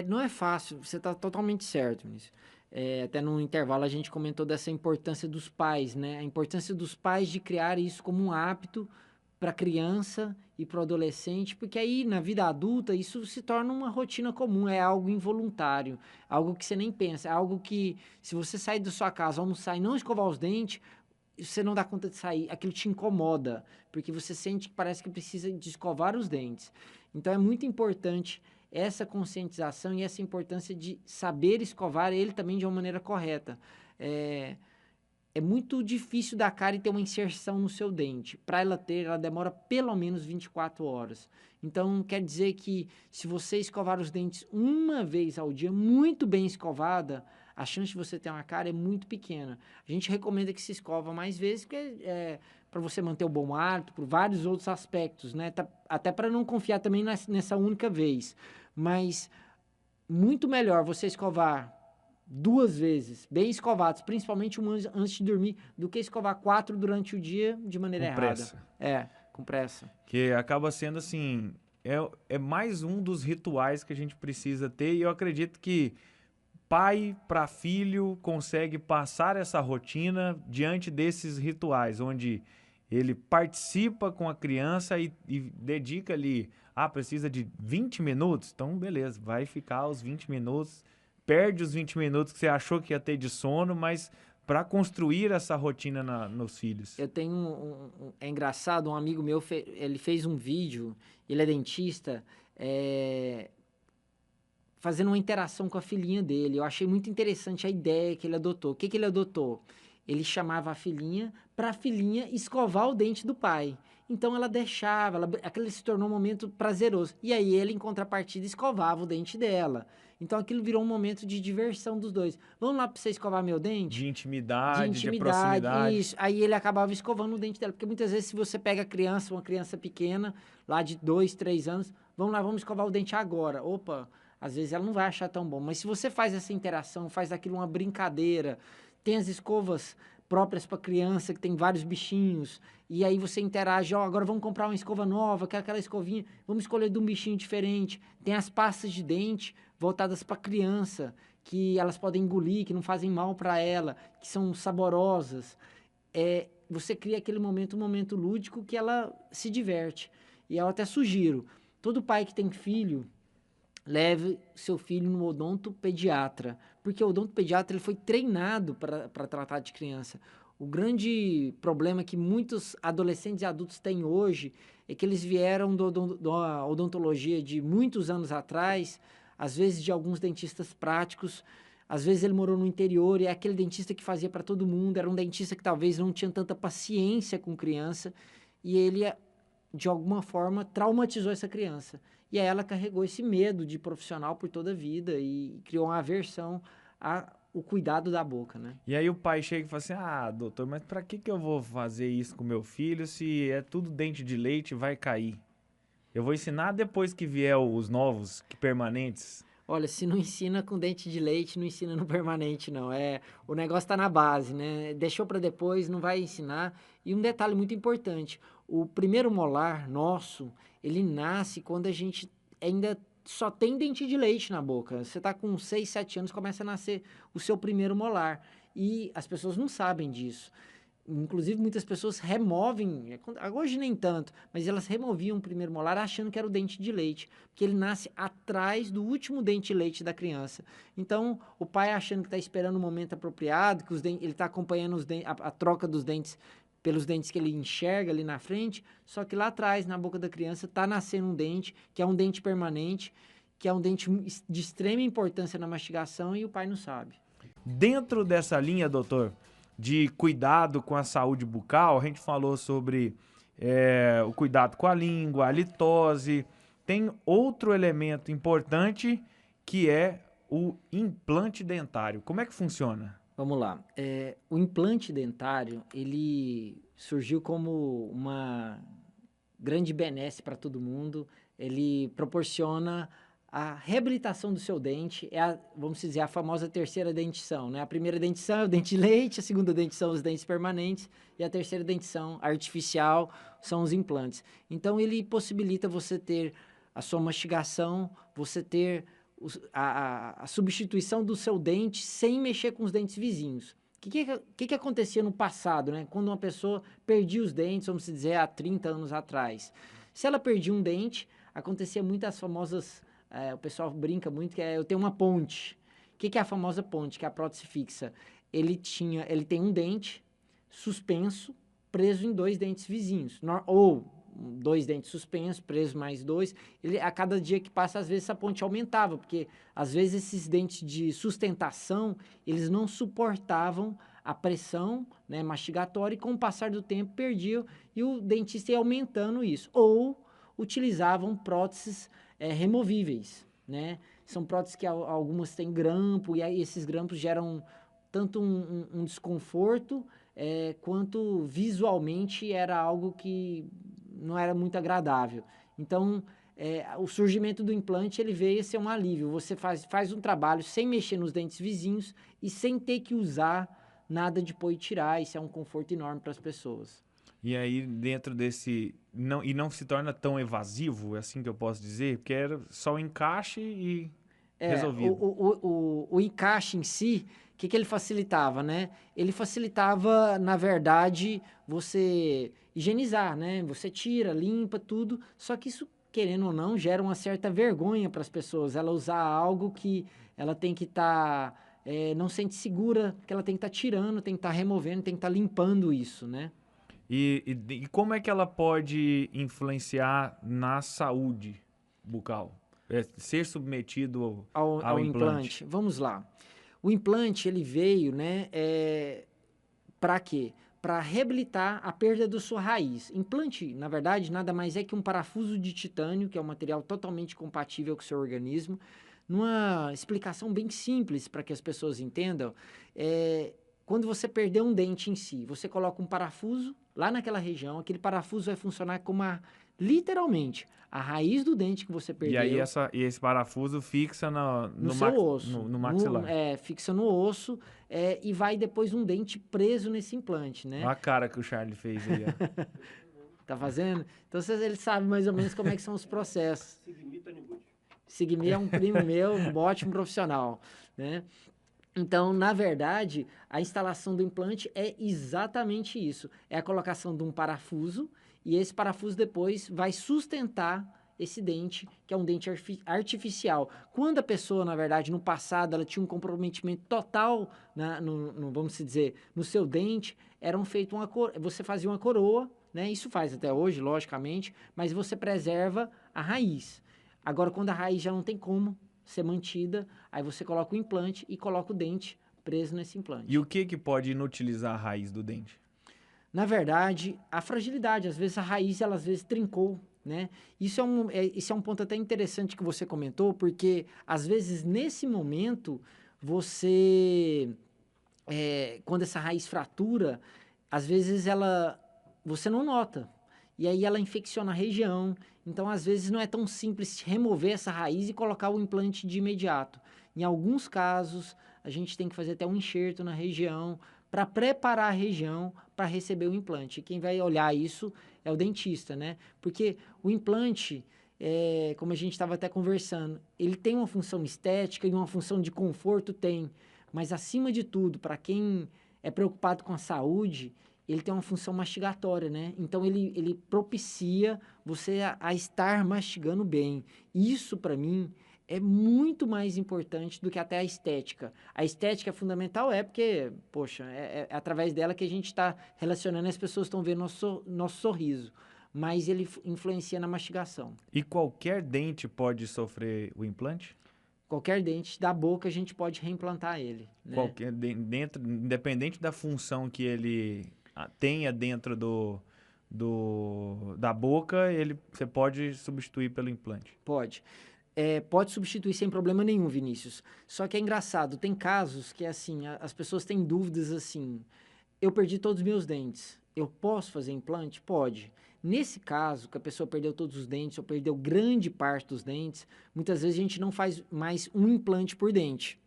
Não é fácil, você está totalmente certo nisso. Até no intervalo a gente comentou dessa importância dos pais, né? A importância dos pais de criar isso como um hábito para a criança e para o adolescente, porque aí na vida adulta isso se torna uma rotina comum, é algo involuntário, algo que você nem pensa, é algo que se você sair da sua casa, almoçar e não escovar os dentes, você não dá conta de sair, aquilo te incomoda, porque você sente que parece que precisa de escovar os dentes. Então é muito importante essa conscientização e essa importância de saber escovar ele também de uma maneira correta. é muito difícil da cárie ter uma inserção no seu dente. Para ela ter, ela demora pelo menos 24 horas. Então, quer dizer que se você escovar os dentes uma vez ao dia, muito bem escovada, a chance de você ter uma cárie é muito pequena. A gente recomenda que se escova mais vezes, porque para você manter o bom hálito, por vários outros aspectos, né? Até para não confiar também nessa única vez. Mas muito melhor você escovar 2 vezes, bem escovados, principalmente uma antes de dormir, do que escovar 4 durante o dia de maneira Com pressa. errada. Com pressa. Que acaba sendo assim, é mais um dos rituais que a gente precisa ter, e eu acredito que pai para filho consegue passar essa rotina diante desses rituais, onde ele participa com a criança e dedica ali, precisa de 20 minutos, então beleza, vai ficar os 20 minutos, perde os 20 minutos que você achou que ia ter de sono, mas para construir essa rotina nos filhos. Eu tenho é engraçado, um amigo meu, ele fez um vídeo, ele é dentista, fazendo uma interação com a filhinha dele. Eu achei muito interessante a ideia que ele adotou. O que ele adotou? Ele chamava a filhinha para a filhinha escovar o dente do pai. Então ela deixava, aquilo se tornou um momento prazeroso. E aí ele, em contrapartida, escovava o dente dela. Então aquilo virou um momento de diversão dos dois. Vamos lá para você escovar meu dente? De intimidade, de proximidade. Isso. Aí ele acabava escovando o dente dela. Porque muitas vezes, se você pega uma criança pequena, lá de 2, 3 anos, vamos escovar o dente agora. Opa, às vezes ela não vai achar tão bom. Mas se você faz essa interação, faz daquilo uma brincadeira, tem as escovas próprias para criança, que tem vários bichinhos, e aí você interage, agora vamos comprar uma escova nova, que é aquela escovinha, vamos escolher de um bichinho diferente. Tem as pastas de dente voltadas para criança, que elas podem engolir, que não fazem mal para ela, que são saborosas. Você cria aquele momento, um momento lúdico que ela se diverte. E eu até sugiro, todo pai que tem filho, leve seu filho no odontopediatra, porque o odontopediatra ele foi treinado para tratar de criança. O grande problema que muitos adolescentes e adultos têm hoje é que eles vieram da odontologia de muitos anos atrás, às vezes de alguns dentistas práticos, às vezes ele morou no interior e é aquele dentista que fazia para todo mundo, era um dentista que talvez não tinha tanta paciência com criança e ele, de alguma forma, traumatizou essa criança. E aí ela carregou esse medo de profissional por toda a vida e criou uma aversão ao cuidado da boca, né? E aí o pai chega e fala assim, doutor, mas pra que eu vou fazer isso com meu filho se é tudo dente de leite e vai cair? Eu vou ensinar depois que vier os novos, permanentes. Olha, se não ensina com dente de leite, não ensina no permanente, não. O negócio tá na base, né? Deixou para depois, não vai ensinar. E um detalhe muito importante, o primeiro molar nosso, ele nasce quando a gente ainda só tem dente de leite na boca. Você tá com 6, 7 anos, começa a nascer o seu primeiro molar. E as pessoas não sabem disso. Inclusive, muitas pessoas removem, hoje nem tanto, mas elas removiam o primeiro molar achando que era o dente de leite, porque ele nasce atrás do último dente de leite da criança. Então, o pai achando que está esperando o momento apropriado, que ele está acompanhando a troca dos dentes pelos dentes que ele enxerga ali na frente, só que lá atrás, na boca da criança, está nascendo um dente, que é um dente permanente, que é um dente de extrema importância na mastigação e o pai não sabe. Dentro dessa linha, doutor, de cuidado com a saúde bucal, a gente falou sobre o cuidado com a língua, a litose. Tem outro elemento importante que é o implante dentário. Como é que funciona? Vamos lá. O implante dentário, ele surgiu como uma grande benesse para todo mundo. Ele proporciona a reabilitação do seu dente, vamos dizer, a famosa terceira dentição, né? A primeira dentição é o dente de leite, a segunda dentição os dentes permanentes e a terceira dentição artificial são os implantes. Então, ele possibilita você ter a sua mastigação, você ter a substituição do seu dente sem mexer com os dentes vizinhos. O que acontecia no passado, né? Quando uma pessoa perdia os dentes, vamos dizer, há 30 anos atrás. Se ela perdia um dente, acontecia muitas famosas... o pessoal brinca muito que eu tenho uma ponte. O que é a famosa ponte? Que é a prótese fixa. Ele tem um dente suspenso, preso em 2 dentes vizinhos. Ou 2 dentes suspensos, preso mais 2. A cada dia que passa, às vezes, essa ponte aumentava, porque, às vezes, esses dentes de sustentação, eles não suportavam a pressão, né, mastigatória, e com o passar do tempo perdia, e o dentista ia aumentando isso. Ou utilizavam próteses removíveis, né? São próteses que algumas têm grampo, e aí esses grampos geram tanto um desconforto, quanto visualmente era algo que não era muito agradável. Então, o surgimento do implante, ele veio a ser um alívio. Você faz um trabalho sem mexer nos dentes vizinhos e sem ter que usar nada de pôr e tirar. Isso é um conforto enorme para as pessoas. E aí, dentro desse... não se torna tão evasivo, é assim que eu posso dizer? Porque era só o encaixe e resolvido. O encaixe em si, o que ele facilitava, né? Ele facilitava, na verdade, você higienizar, né? Você tira, limpa, tudo. Só que isso, querendo ou não, gera uma certa vergonha para as pessoas. Ela usar algo que ela tem que estar... não sente segura, que ela tem que estar tirando, tem que estar removendo, tem que estar limpando isso, né? E como é que ela pode influenciar na saúde bucal? Ser submetido ao implante? Vamos lá. O implante, ele veio, né, para quê? Para reabilitar a perda da sua raiz. Implante, na verdade, nada mais é que um parafuso de titânio, que é um material totalmente compatível com o seu organismo. Numa explicação bem simples para que as pessoas entendam, quando você perder um dente em si, você coloca um parafuso lá naquela região, aquele parafuso vai funcionar como literalmente a raiz do dente que você perdeu. E aí esse parafuso fixa no seu osso. No maxilar. Fixa no osso, e vai depois um dente preso nesse implante, né? Olha a cara que o Charlie fez aí, ó. Tá fazendo? Então ele sabe mais ou menos como é que são os processos. Sigmi é um primo meu, um ótimo profissional, né? Então, na verdade, a instalação do implante é exatamente isso. É a colocação de um parafuso, e esse parafuso depois vai sustentar esse dente, que é um dente artificial. Quando a pessoa, na verdade, no passado, ela tinha um comprometimento total, vamos dizer, no seu dente, você fazia uma coroa, né? Isso faz até hoje, logicamente, mas você preserva a raiz. Agora, quando a raiz já não tem como ser mantida, aí você coloca o implante e coloca o dente preso nesse implante. E o que pode inutilizar a raiz do dente? Na verdade, a fragilidade. Às vezes a raiz, ela às vezes trincou, né? Isso é um ponto até interessante que você comentou, porque às vezes nesse momento, quando essa raiz fratura, às vezes você não nota. E aí ela infecciona a região. Então, às vezes, não é tão simples remover essa raiz e colocar o implante de imediato. Em alguns casos, a gente tem que fazer até um enxerto na região para preparar a região para receber o implante. E quem vai olhar isso é o dentista, né? Porque o implante, como a gente estava até conversando, ele tem uma função estética e uma função de conforto, tem. Mas, acima de tudo, para quem é preocupado com a saúde, ele tem uma função mastigatória, né? Então, ele propicia você a estar mastigando bem. Isso, para mim, é muito mais importante do que até a estética. A estética é fundamental, porque, poxa, é através dela que a gente está relacionando, as pessoas estão vendo nosso sorriso. Mas ele influencia na mastigação. E qualquer dente pode sofrer o implante? Qualquer dente da boca, a gente pode reimplantar ele, né? Independente da função que ele tenha dentro da boca, você pode substituir pelo implante? Pode. Pode substituir sem problema nenhum, Vinícius. Só que é engraçado, tem casos que, assim, as pessoas têm dúvidas assim, eu perdi todos os meus dentes, eu posso fazer implante? Pode. Nesse caso, que a pessoa perdeu todos os dentes ou perdeu grande parte dos dentes, muitas vezes a gente não faz mais um implante por dente.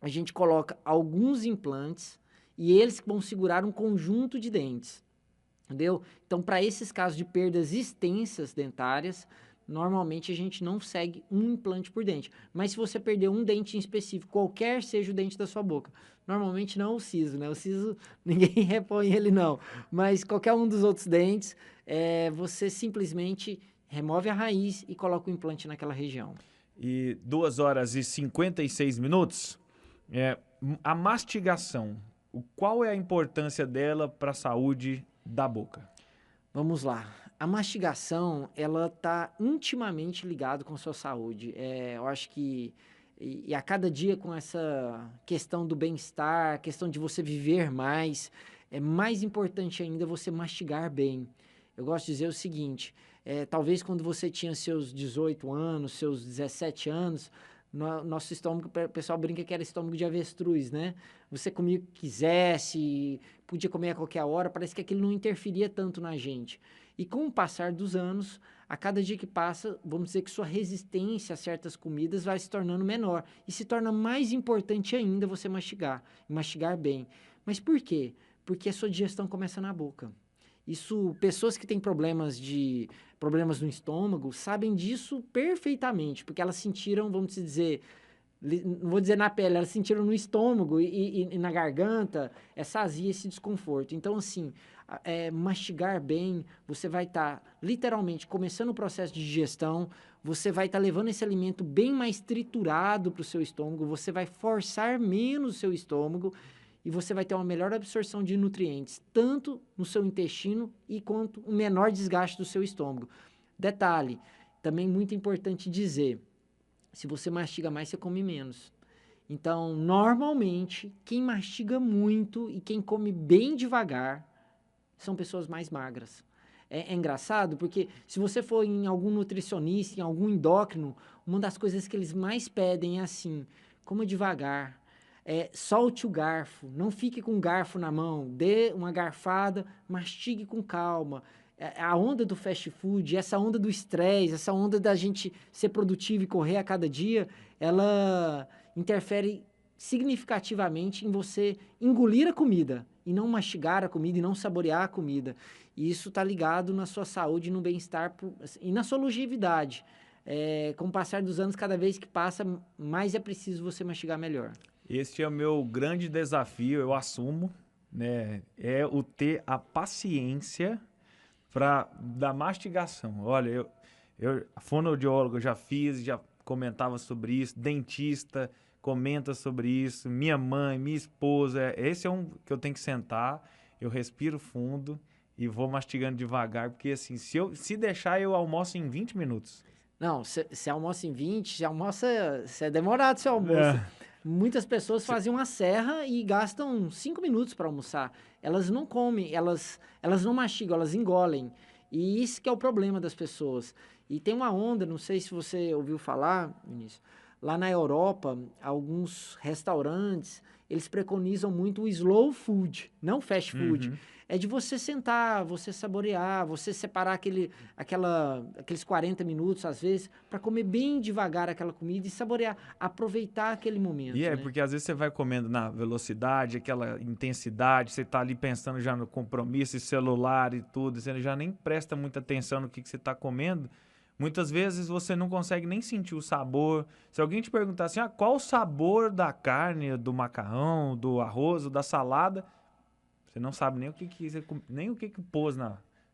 A gente coloca alguns implantes e eles vão segurar um conjunto de dentes, entendeu? Então, para esses casos de perdas extensas dentárias, normalmente a gente não segue um implante por dente. Mas se você perder um dente em específico, qualquer seja o dente da sua boca, normalmente não o siso, né? O siso, ninguém repõe ele não. Mas qualquer um dos outros dentes, você simplesmente remove a raiz e coloca o implante naquela região. E 2h56. A mastigação, qual é a importância dela para a saúde da boca? Vamos lá. A mastigação, ela está intimamente ligada com a sua saúde. Eu acho que E a cada dia com essa questão do bem-estar, a questão de você viver mais, é mais importante ainda você mastigar bem. Eu gosto de dizer o seguinte, talvez quando você tinha seus 18 anos, seus 17 anos, nosso estômago, o pessoal brinca que era estômago de avestruz, né? Você comia o que quisesse, podia comer a qualquer hora, parece que aquilo não interferia tanto na gente. E com o passar dos anos, a cada dia que passa, vamos dizer que sua resistência a certas comidas vai se tornando menor. E se torna mais importante ainda você mastigar, mastigar bem. Mas por quê? Porque a sua digestão começa na boca. Isso, pessoas que têm problemas no estômago sabem disso perfeitamente, porque elas sentiram, vamos dizer, não vou dizer na pele, elas sentiram no estômago e na garganta essa azia, esse desconforto. Então, assim, mastigar bem, você vai estar literalmente começando o processo de digestão, você vai estar levando esse alimento bem mais triturado para o seu estômago, você vai forçar menos o seu estômago e você vai ter uma melhor absorção de nutrientes, tanto no seu intestino e quanto um menor desgaste do seu estômago. Detalhe, também muito importante dizer, se você mastiga mais, você come menos. Então, normalmente, quem mastiga muito e quem come bem devagar são pessoas mais magras. É engraçado porque se você for em algum nutricionista, em algum endócrino, uma das coisas que eles mais pedem é assim, coma devagar, solte o garfo, não fique com o garfo na mão, dê uma garfada, mastigue com calma. A onda do fast food, essa onda do estresse, essa onda da gente ser produtivo e correr a cada dia, ela interfere significativamente em você engolir a comida e não mastigar a comida e não saborear a comida. E isso está ligado na sua saúde, no bem-estar e na sua longevidade. Com o passar dos anos, cada vez que passa, mais é preciso você mastigar melhor. Este é o meu grande desafio, eu assumo, né? É o ter a paciência da mastigação. Olha, eu fonoaudiólogo já fiz, já comentava sobre isso, dentista comenta sobre isso, minha mãe, minha esposa, esse é um que eu tenho que sentar, eu respiro fundo e vou mastigando devagar, porque assim, se deixar eu almoço em 20 minutos. Não, você almoça em 20, você é demorado seu almoço. Muitas pessoas fazem uma serra e gastam 5 minutos para almoçar. Elas não comem, elas não mastigam, elas engolem. E isso que é o problema das pessoas. E tem uma onda, não sei se você ouviu falar, Vinícius, lá na Europa, alguns restaurantes, eles preconizam muito o slow food, não fast food. Uhum. É de você sentar, você saborear, você separar aqueles 40 minutos, às vezes, para comer bem devagar aquela comida e saborear, aproveitar aquele momento. E porque às vezes você vai comendo na velocidade, aquela intensidade, você tá ali pensando já no compromisso, celular e tudo, você já nem presta muita atenção no que você tá comendo. Muitas vezes você não consegue nem sentir o sabor. Se alguém te perguntar assim, qual o sabor da carne, do macarrão, do arroz, da salada, você não sabe nem o que pôs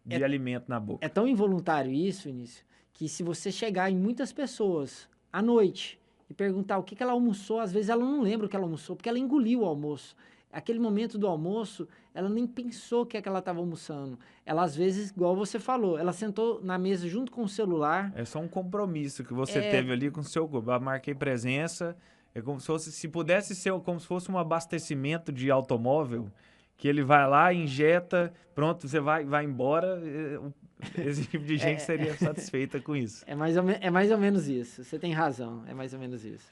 de alimento na boca. É tão involuntário isso, Vinícius, que se você chegar em muitas pessoas à noite e perguntar o que ela almoçou, às vezes ela não lembra o que ela almoçou, porque ela engoliu o almoço. Aquele momento do almoço, ela nem pensou o que ela estava almoçando. Ela, às vezes, igual você falou, ela sentou na mesa junto com o celular. É só um compromisso que você teve ali com o seu grupo. Eu marquei presença. É como se pudesse ser como se fosse um abastecimento de automóvel, que ele vai lá, injeta, pronto, você vai embora. Esse tipo de gente seria satisfeita com isso. É mais ou menos isso. Você tem razão. É mais ou menos isso.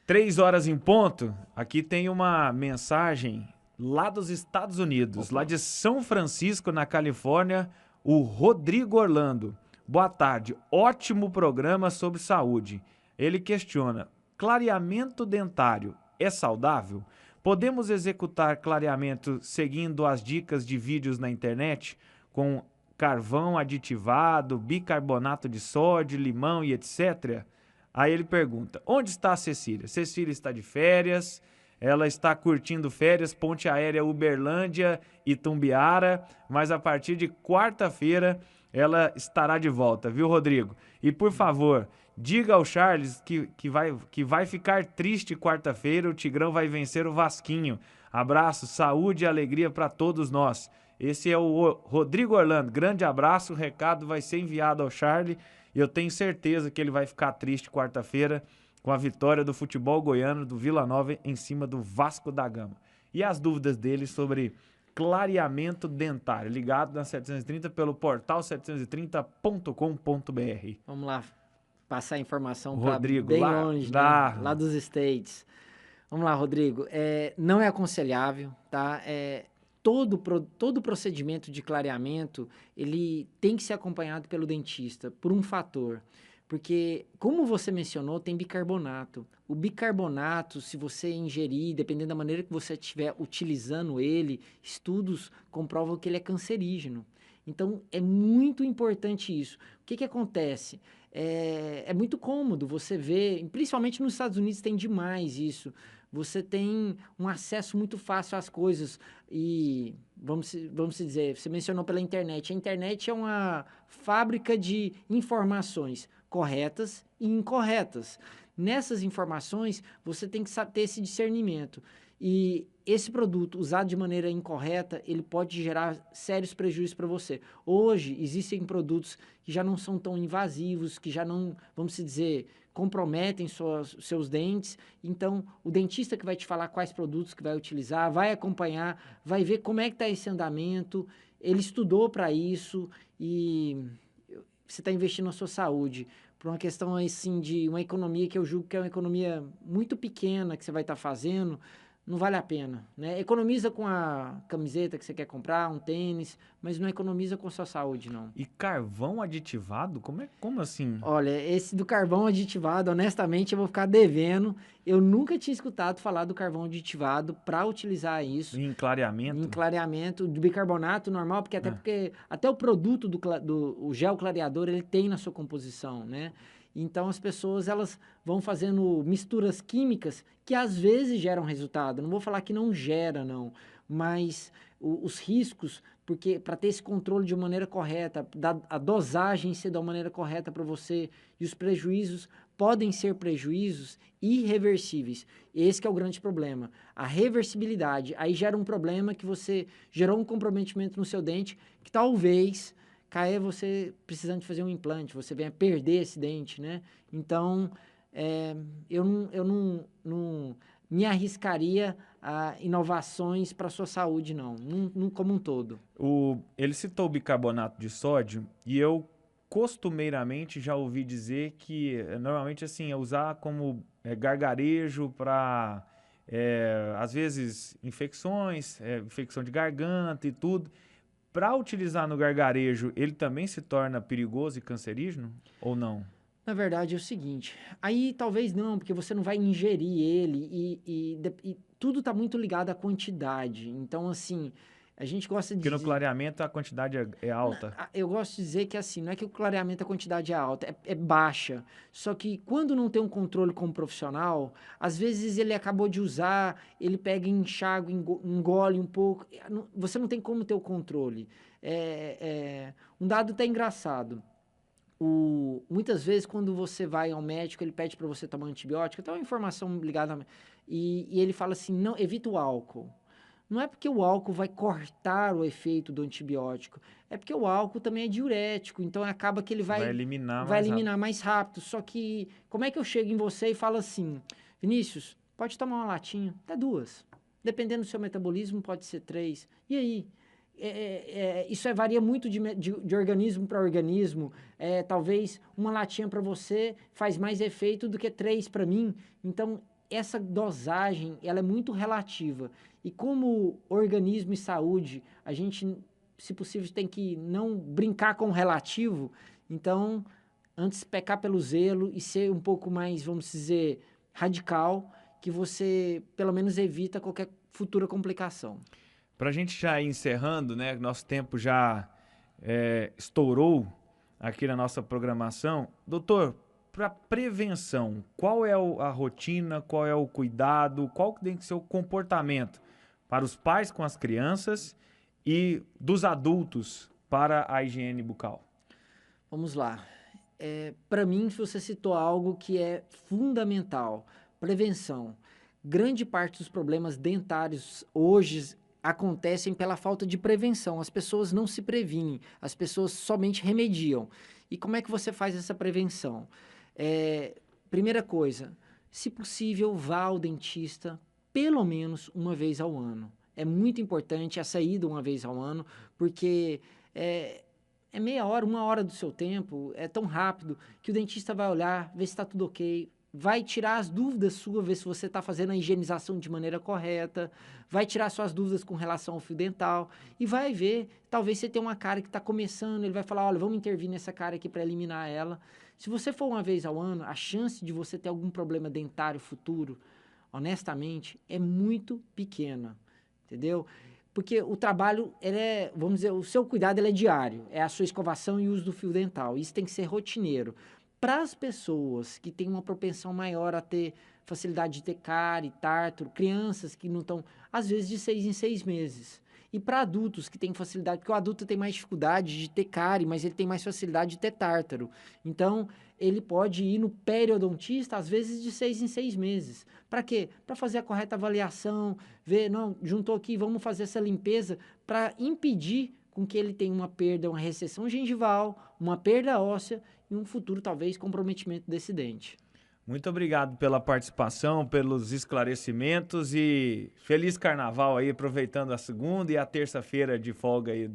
3 horas em ponto, aqui tem uma mensagem lá dos Estados Unidos, lá de São Francisco, na Califórnia, o Rodrigo Orlando. Boa tarde, ótimo programa sobre saúde. Ele questiona, clareamento dentário é saudável? Podemos executar clareamento seguindo as dicas de vídeos na internet, com carvão aditivado, bicarbonato de sódio, limão e etc.? Aí ele pergunta, onde está a Cecília? Cecília está de férias, ela está curtindo férias, Ponte Aérea Uberlândia e Tumbiara, mas a partir de quarta-feira ela estará de volta, viu, Rodrigo? E por favor, diga ao Charles que vai ficar triste quarta-feira, o Tigrão vai vencer o Vasquinho. Abraço, saúde e alegria para todos nós. Esse é o Rodrigo Orlando, grande abraço, o recado vai ser enviado ao Charles. E eu tenho certeza que ele vai ficar triste quarta-feira com a vitória do futebol goiano do Vila Nova em cima do Vasco da Gama. E as dúvidas dele sobre clareamento dentário, ligado na 730 pelo portal 730.com.br. Vamos lá, passar a informação para bem longe, lá dos States. Vamos lá, Rodrigo. Não é aconselhável, tá? Todo procedimento de clareamento, ele tem que ser acompanhado pelo dentista, por um fator. Porque, como você mencionou, tem bicarbonato. O bicarbonato, se você ingerir, dependendo da maneira que você estiver utilizando ele, estudos comprovam que ele é cancerígeno. Então, é muito importante isso. O que acontece? É muito cômodo você ver, principalmente nos Estados Unidos tem demais isso. Você tem um acesso muito fácil às coisas e, vamos dizer, você mencionou pela internet. A internet é uma fábrica de informações corretas e incorretas. Nessas informações, você tem que ter esse discernimento. E esse produto usado de maneira incorreta, ele pode gerar sérios prejuízos para você. Hoje, existem produtos que já não são tão invasivos, que já não, vamos dizer, comprometem seus dentes. Então, o dentista que vai te falar quais produtos que vai utilizar, vai acompanhar, vai ver como é que está esse andamento. Ele estudou para isso e você está investindo na sua saúde. Por uma questão assim de uma economia que eu julgo que é uma economia muito pequena que você vai estar fazendo, não vale a pena, né? Economiza com a camiseta que você quer comprar, um tênis, mas não economiza com a sua saúde, não. E carvão aditivado? Como assim? Olha, esse do carvão aditivado, honestamente, eu vou ficar devendo. Eu nunca tinha escutado falar do carvão aditivado para utilizar isso. Em clareamento? Em clareamento, do bicarbonato normal, porque até o produto do gel clareador, ele tem na sua composição, né? Então, as pessoas, elas vão fazendo misturas químicas que, às vezes, geram resultado. Não vou falar que não gera, não. Mas os riscos, porque para ter esse controle de maneira correta, a dosagem ser da maneira correta para você, e os prejuízos podem ser prejuízos irreversíveis. Esse que é o grande problema. A reversibilidade. Aí gera um problema que você gerou um comprometimento no seu dente que talvez caia você precisando de fazer um implante, você venha perder esse dente, né? Então, eu não me arriscaria a inovações para a sua saúde, não como um todo. Ele citou o bicarbonato de sódio e eu costumeiramente já ouvi dizer que normalmente assim é usar como gargarejo para às vezes infecções, infecção de garganta e tudo. Para utilizar no gargarejo, ele também se torna perigoso e cancerígeno ou não? Na verdade é o seguinte, aí talvez não, porque você não vai ingerir ele e tudo está muito ligado à quantidade. Então, assim, a gente gosta de... Porque no clareamento a quantidade é alta. Eu gosto de dizer que assim, não é que o clareamento a quantidade é alta, é baixa. Só que quando não tem um controle como profissional, às vezes ele acabou de usar, ele pega e enxágua, engole um pouco. Você não tem como ter o controle. Um dado até engraçado. Muitas vezes, quando você vai ao médico, ele pede para você tomar antibiótico, até uma informação ligada... E ele fala assim, não, evita o álcool. Não é porque o álcool vai cortar o efeito do antibiótico, é porque o álcool também é diurético, então acaba que ele vai eliminar mais rápido. Só que, como é que eu chego em você e falo assim, Vinícius, pode tomar uma latinha, até 2. Dependendo do seu metabolismo, pode ser 3. E aí? Isso varia muito de organismo para organismo. Talvez uma latinha para você faz mais efeito do que 3 para mim. Então, essa dosagem, ela é muito relativa. E como organismo e saúde, a gente, se possível, tem que não brincar com o relativo. Então, antes pecar pelo zelo e ser um pouco mais, vamos dizer, radical, que você, pelo menos, evita qualquer futura complicação. Para a gente já ir encerrando, né? Nosso tempo já estourou aqui na nossa programação. Doutor, para prevenção, qual é a rotina, qual é o cuidado, qual tem que ser o comportamento para os pais com as crianças e dos adultos para a higiene bucal? Vamos lá. Para mim, você citou algo que é fundamental, prevenção. Grande parte dos problemas dentários hoje acontecem pela falta de prevenção. As pessoas não se previnem, as pessoas somente remediam. E como é que você faz essa prevenção? Primeira coisa, se possível, vá ao dentista pelo menos uma vez ao ano. É muito importante a saída uma vez ao ano, porque é meia hora, 1 hora do seu tempo, é tão rápido que o dentista vai olhar, ver se está tudo ok, vai tirar as dúvidas suas, ver se você está fazendo a higienização de maneira correta, vai tirar suas dúvidas com relação ao fio dental e vai ver, talvez você tenha uma cárie que está começando, ele vai falar, olha, vamos intervir nessa cárie aqui para eliminar ela. Se você for uma vez ao ano, a chance de você ter algum problema dentário futuro, honestamente, é muito pequena, entendeu? Porque o trabalho, vamos dizer, o seu cuidado ele é diário, é a sua escovação e uso do fio dental, isso tem que ser rotineiro. Para as pessoas que têm uma propensão maior a ter facilidade de ter cárie, tártaro, crianças que não estão, às vezes, de 6 em 6 meses. E para adultos que têm facilidade, porque o adulto tem mais dificuldade de ter cárie, mas ele tem mais facilidade de ter tártaro. Então, ele pode ir no periodontista, às vezes, de 6 em 6 meses. Para quê? Para fazer a correta avaliação, ver, não, juntou aqui, vamos fazer essa limpeza para impedir com que ele tenha uma perda, uma recessão gengival, uma perda óssea e um futuro, talvez, comprometimento desse dente. Muito obrigado pela participação, pelos esclarecimentos e feliz carnaval aí, aproveitando a segunda e a terça-feira de folga aí,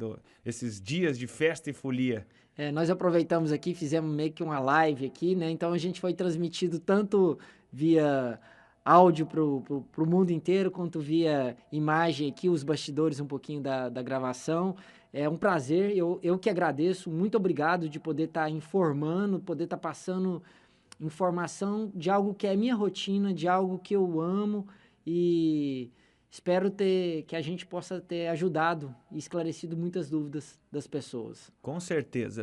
esses dias de festa e folia. Nós aproveitamos aqui, fizemos meio que uma live aqui, né? Então a gente foi transmitido tanto via áudio pro mundo inteiro, quanto via imagem aqui, os bastidores um pouquinho da gravação. É um prazer, eu que agradeço, muito obrigado de poder estar informando, poder estar passando informação de algo que é minha rotina, de algo que eu amo e espero que a gente possa ter ajudado e esclarecido muitas dúvidas das pessoas. Com certeza.